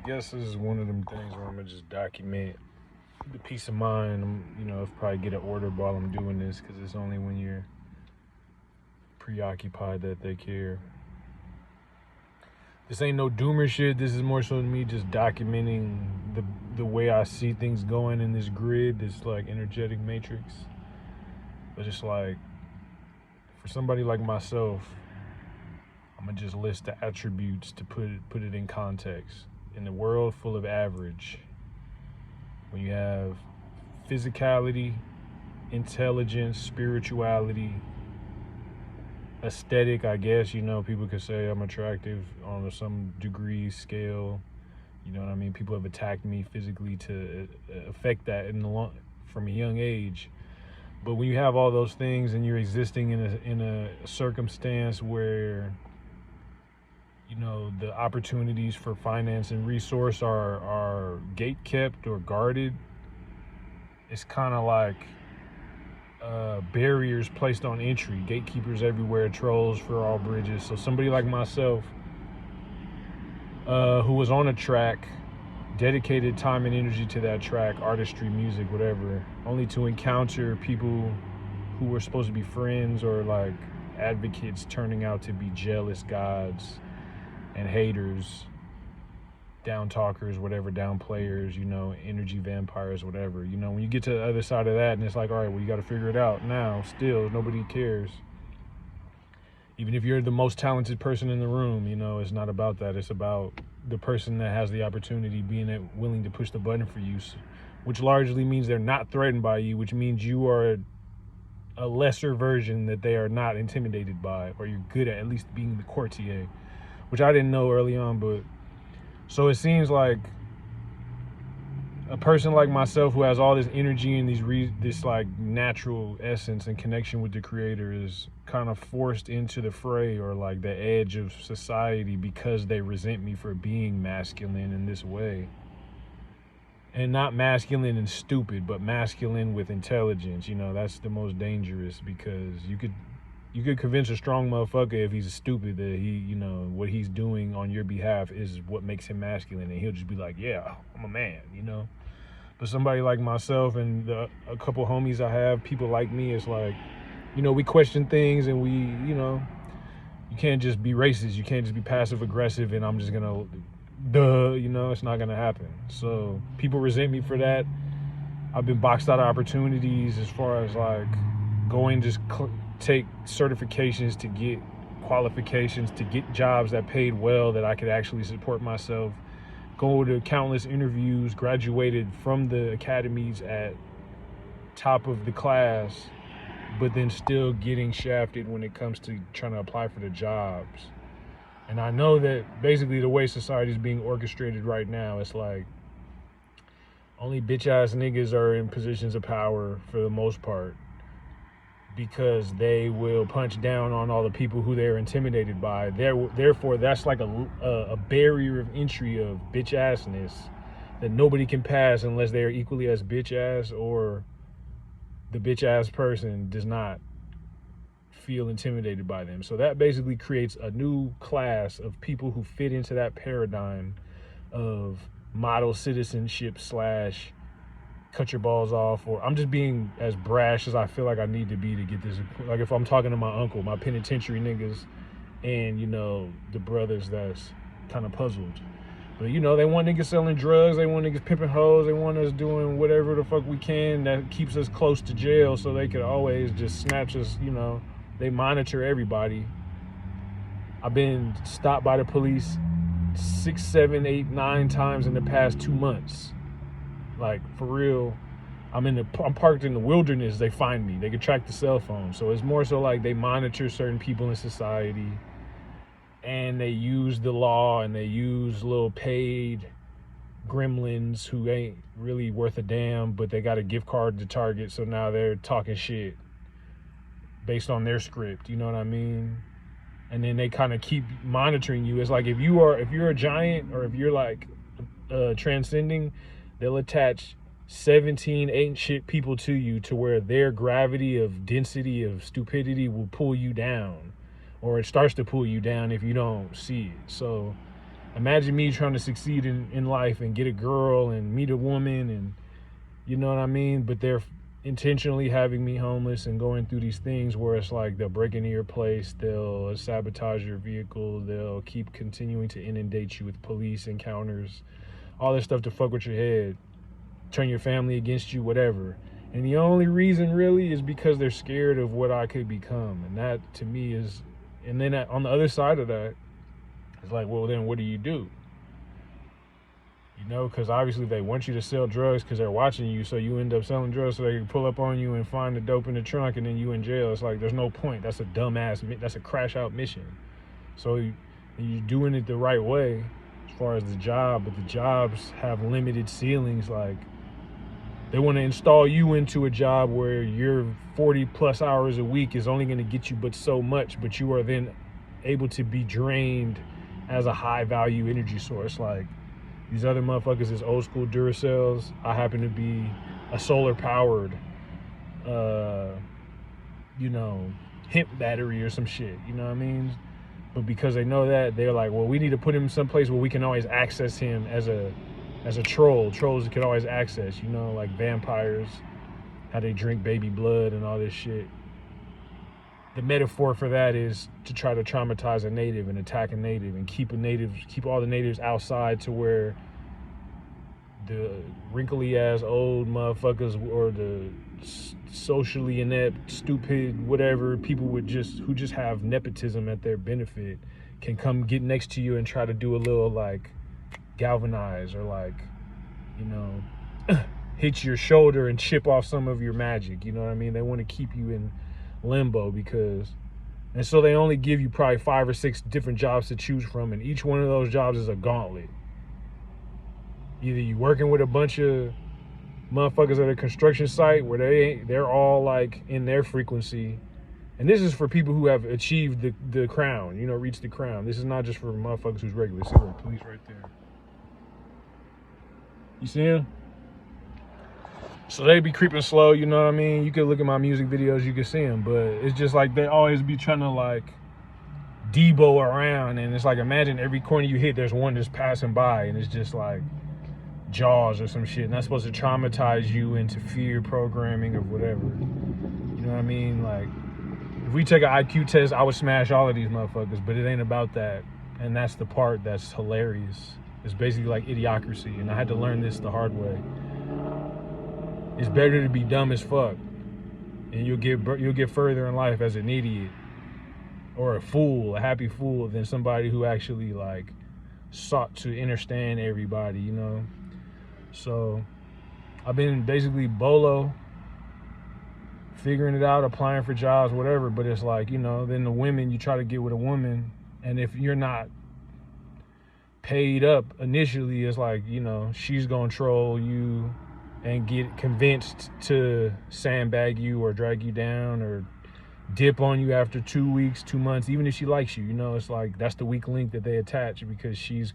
guess this is one of them things where I'm gonna just document the peace of mind. If probably get an order while I'm doing this, because it's only when you're preoccupied that they care. This ain't no doomer shit. This is more so me just documenting the way I see things going in this grid, this like energetic matrix. But it's like, for somebody like myself, I'm gonna just list the attributes to put it in context. In a world full of average, when you have physicality, intelligence, spirituality, aesthetic, I guess, people could say I'm attractive on some degree scale. You know what I mean? People have attacked me physically to affect that from a young age. But when you have all those things and you're existing in a circumstance where the opportunities for finance and resource are gate kept or guarded, it's kind of like barriers placed on entry, gatekeepers everywhere, trolls for all bridges. So somebody like myself, who was on a track, dedicated time and energy to that track, artistry, music, whatever, only to encounter people who were supposed to be friends or like advocates turning out to be jealous gods and haters, down talkers, whatever, down players, energy vampires, whatever. When you get to the other side of that and it's like, all right, well, you got to figure it out now. Still, nobody cares. Even if you're the most talented person in the room, it's not about that. It's about the person that has the opportunity being willing to push the button for you, which largely means they're not threatened by you, which means you are a lesser version that they are not intimidated by, or you're good at least being the courtier, which I didn't know early on. But so it seems like a person like myself who has all this energy and this like natural essence and connection with the creator is kind of forced into the fray or like the edge of society because they resent me for being masculine in this way. And not masculine and stupid, but masculine with intelligence. That's the most dangerous, because you could convince a strong motherfucker, if he's stupid, that he, what he's doing on your behalf is what makes him masculine, and he'll just be like, yeah, I'm a man, But somebody like myself and a couple homies I have, people like me, it's like, we question things, and we, you can't just be racist. You can't just be passive aggressive and I'm just gonna, it's not gonna happen. So people resent me for that. I've been boxed out of opportunities as far as like going just take certifications to get qualifications to get jobs that paid well, that I could actually support myself. Go to countless interviews, graduated from the academies at top of the class, but then still getting shafted when it comes to trying to apply for the jobs. And I know that basically the way society is being orchestrated right now, it's like only bitch ass niggas are in positions of power for the most part, because they will punch down on all the people who they're intimidated by. Therefore, that's like a barrier of entry of bitch assness that nobody can pass unless they are equally as bitch ass, or the bitch ass person does not feel intimidated by them. So that basically creates a new class of people who fit into that paradigm of model citizenship / cut your balls off, or I'm just being as brash as I feel like I need to be to get this. Like if I'm talking to my uncle, my penitentiary niggas, and the brothers that's kind of puzzled. But they want niggas selling drugs, they want niggas pimping hoes, they want us doing whatever the fuck we can that keeps us close to jail, so they could always just snatch us. They monitor everybody. I've been stopped by the police 6, 7, 8, 9 times in the past 2 months. Like, for real. I'm parked in the wilderness, they find me. They can track the cell phone. So it's more so like they monitor certain people in society, and they use the law, and they use little paid gremlins who ain't really worth a damn, but they got a gift card to Target, so now they're talking shit based on their script, you know what I mean? And then they kind of keep monitoring you. It's like if you're a giant, or if you're like transcending, they'll attach 17 ain't shit people to you, to where their gravity of density of stupidity will pull you down, or it starts to pull you down if you don't see it. So imagine me trying to succeed in life and get a girl and meet a woman, and you know what I mean? But they're intentionally having me homeless and going through these things where it's like they'll break into your place, they'll sabotage your vehicle, they'll keep continuing to inundate you with police encounters, all this stuff to fuck with your head, turn your family against you, whatever. And the only reason really is because they're scared of what I could become. And that to me is, and then on the other side of that, it's like, well, then what do? You know, because obviously they want you to sell drugs because they're watching you, so you end up selling drugs so they can pull up on you and find the dope in the trunk, and then you in jail. It's like, there's no point. That's a that's a crash out mission. So you're doing it the right way as far as the job, but the jobs have limited ceilings. Like, they want to install you into a job where your 40 plus hours a week is only going to get you but so much, but you are then able to be drained as a high value energy source. Like, these other motherfuckers is old school Duracells. I happen to be a solar powered, hemp battery or some shit. You know what I mean? But because they know that, they're like, well, we need to put him someplace where we can always access him as a troll. Trolls can always access, like vampires, how they drink baby blood and all this shit. The metaphor for that is to try to traumatize a native and attack a native and keep all the natives outside, to where the wrinkly ass old motherfuckers or the socially inept, stupid, whatever people who just have nepotism at their benefit can come get next to you and try to do a little like galvanize or like, hit your shoulder and chip off some of your magic. You know what I mean? They want to keep you in limbo and so they only give you probably 5 or 6 different jobs to choose from, and each one of those jobs is a gauntlet. Either you working with a bunch of motherfuckers at a construction site where they're all like in their frequency, and this is for people who have achieved the crown, reached the crown. This is not just for motherfuckers who's regular. See the police right there. You see him? So they be creeping slow, you know what I mean? You could look at my music videos, you can see them, but it's just like they always be trying to like Debo around, and it's like, imagine every corner you hit, there's one just passing by, and it's just like Jaws or some shit, and that's supposed to traumatize you into fear programming or whatever. You know what I mean? Like, if we take an IQ test, I would smash all of these motherfuckers, but it ain't about that, and that's the part that's hilarious. It's basically like idiocracy, and I had to learn this the hard way. It's better to be dumb as fuck, and you'll get further in life as an idiot or a fool, a happy fool, than somebody who actually like sought to understand everybody, So I've been basically bolo, figuring it out, applying for jobs, whatever. But it's like, then the women, you try to get with a woman, and if you're not paid up initially, it's like, she's gonna troll you and get convinced to sandbag you or drag you down or dip on you after 2 weeks, 2 months, even if she likes you. It's like, that's the weak link that they attach, because she's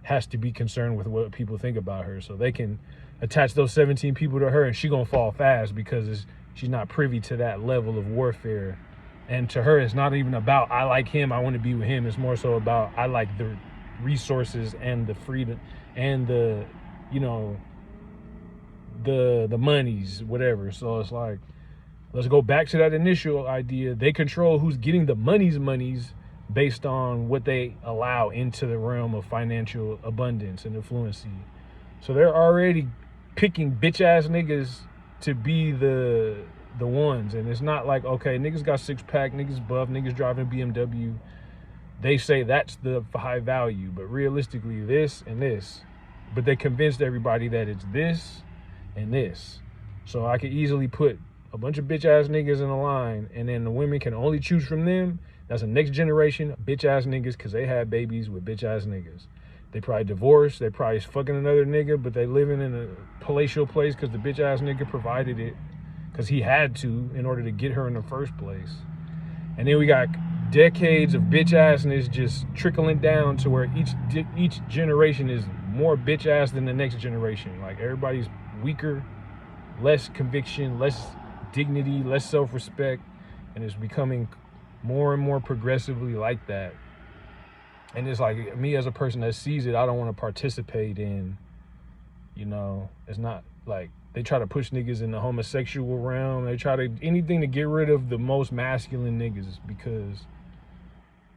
has to be concerned with what people think about her. So they can attach those 17 people to her, and she gonna fall fast because she's not privy to that level of warfare. And to her, it's not even about, I like him, I want to be with him. It's more so about, I like the resources and the freedom and the monies, whatever. So it's like, let's go back to that initial idea. They control who's getting the monies based on what they allow into the realm of financial abundance and affluency. So they're already picking bitch ass niggas to be the ones. And it's not like, okay, niggas got 6-pack, niggas buff, niggas driving BMW. They say that's the high value, but realistically this and this. But they convinced everybody that it's this and this. So I could easily put a bunch of bitch ass niggas in a line, and then the women can only choose from them. That's the next generation of bitch ass niggas, because they had babies with bitch ass niggas. They probably divorced, they probably fucking another nigga, but they living in a palatial place because the bitch ass nigga provided it, because he had to in order to get her in the first place. And then we got decades of bitch assness just trickling down to where each generation is more bitch ass than the next generation. Like, everybody's weaker, less conviction, less dignity, less self-respect, and it's becoming more and more progressively like that. And it's like, me as a person that sees it, I don't want to participate in, it's not like they try to push niggas in the homosexual realm. They try to anything to get rid of the most masculine niggas, because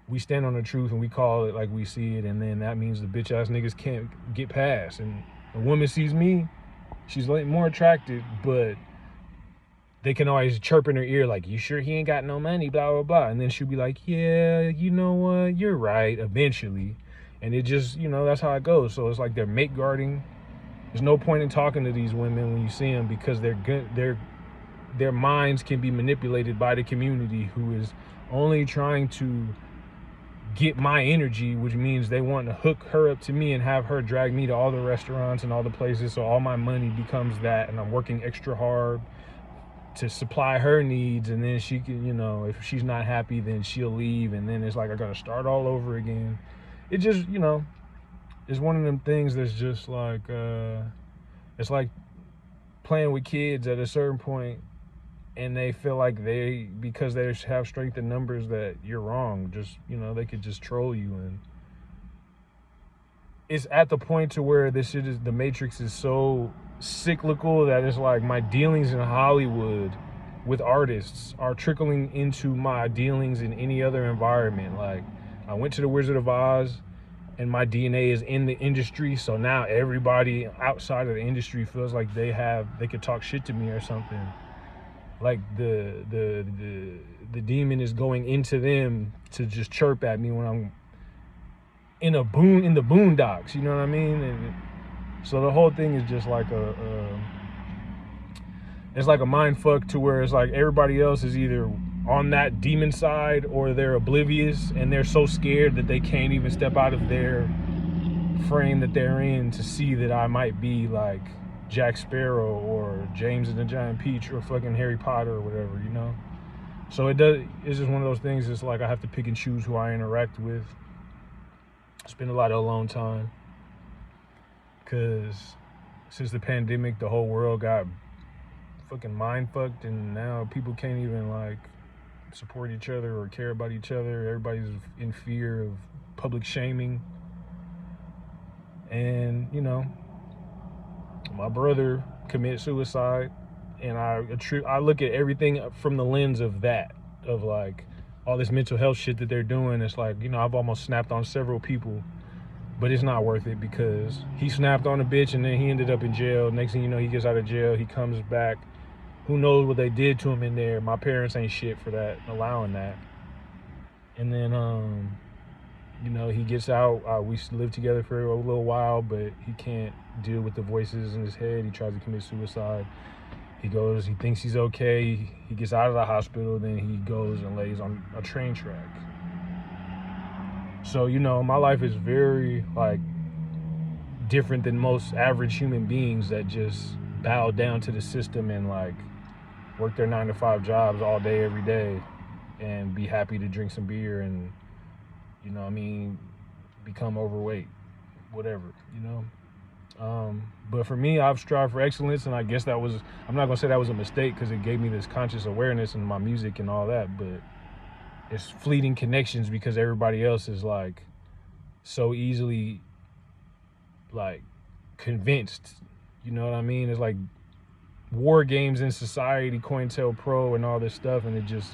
we stand on the truth and we call it like we see it, and then that means the bitch ass niggas can't get past. And a woman sees me, she's like more attractive, but they can always chirp in her ear like, you sure he ain't got no money, blah blah blah, and then she'll be like, yeah, you know what, you're right, eventually. And it just, that's how it goes. So it's like they're mate guarding. There's no point in talking to these women when you see them, because their minds can be manipulated by the community, who is only trying to get my energy, which means they want to hook her up to me and have her drag me to all the restaurants and all the places, so all my money becomes that, and I'm working extra hard to supply her needs, and then she can, if she's not happy, then she'll leave, and then it's like I gotta start all over again. It just, it's one of them things that's just like, it's like playing with kids at a certain point, and they feel like because they have strength in numbers, that you're wrong. Just, they could just troll you. And it's at the point to where the Matrix is so cyclical that it's like my dealings in Hollywood with artists are trickling into my dealings in any other environment. Like, I went to the Wizard of Oz, and my DNA is in the industry, so now everybody outside of the industry feels like they could talk shit to me or something. Like the demon is going into them to just chirp at me when I'm in the boondocks, you know what I mean? And so the whole thing is just like it's like a mind fuck, to where it's like everybody else is either on that demon side or they're oblivious, and they're so scared that they can't even step out of their frame that they're in to see that I might be like Jack Sparrow or James and the Giant Peach or fucking Harry Potter or whatever, So it's just one of those things. It's like I have to pick and choose who I interact with. Spend a lot of alone time, because since the pandemic, the whole world got fucking mind fucked, and now people can't even like support each other or care about each other. Everybody's in fear of public shaming. And my brother committed suicide, and I look at everything from the lens of that, of like all this mental health shit that they're doing. It's like, I've almost snapped on several people, but it's not worth it, because he snapped on a bitch and then he ended up in jail. Next thing you know, he gets out of jail, he comes back. Who knows what they did to him in there? My parents ain't shit for that, allowing that. And then, he gets out. We lived together for a little while, but he can't deal with the voices in his head. He tries to commit suicide. He thinks he's okay. He gets out of the hospital, then he goes and lays on a train track. So, my life is very, like, different than most average human beings that just bow down to the system and, like, work their 9-to-5 jobs all day, every day, and be happy to drink some beer and, become overweight, whatever, But for me, I've strived for excellence, and I guess I'm not gonna say that was a mistake, because it gave me this conscious awareness in my music and all that, but it's fleeting connections, because everybody else is like so easily like convinced, you know what I mean? It's like war games in society, COINTELPRO and all this stuff, and it just